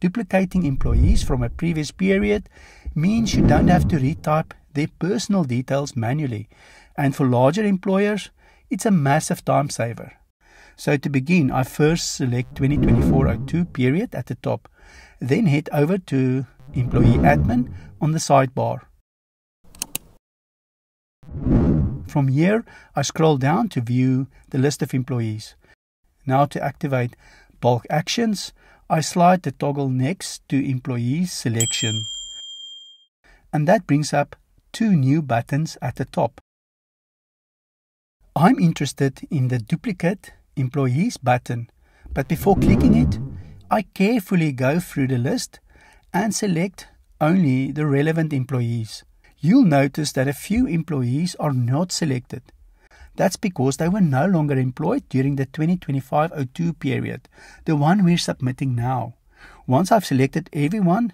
Duplicating employees from a previous period means you don't have to retype their personal details manually, and for larger employers, it's a massive time saver. So to begin, I first select 2024-02 period at the top, then head over to Employee Admin on the sidebar. From here, I scroll down to view the list of employees. Now to activate bulk actions, I slide the toggle next to Employees Selection. And that brings up two new buttons at the top. I'm interested in the Duplicate Employees button, but before clicking it, I carefully go through the list and select only the relevant employees. You'll notice that a few employees are not selected. That's because they were no longer employed during the 2025-02 period, the one we're submitting now. Once I've selected everyone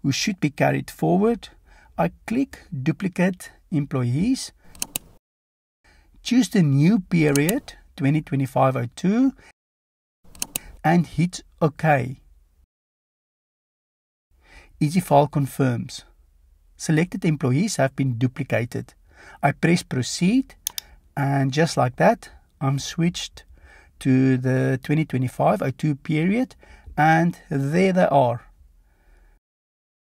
who should be carried forward, I click Duplicate Employees, choose the new period, 2025-02, and hit OK. EasyFile confirms. Selected employees have been duplicated. I press Proceed, and just like that, I'm switched to the 2025-02 period, and there they are.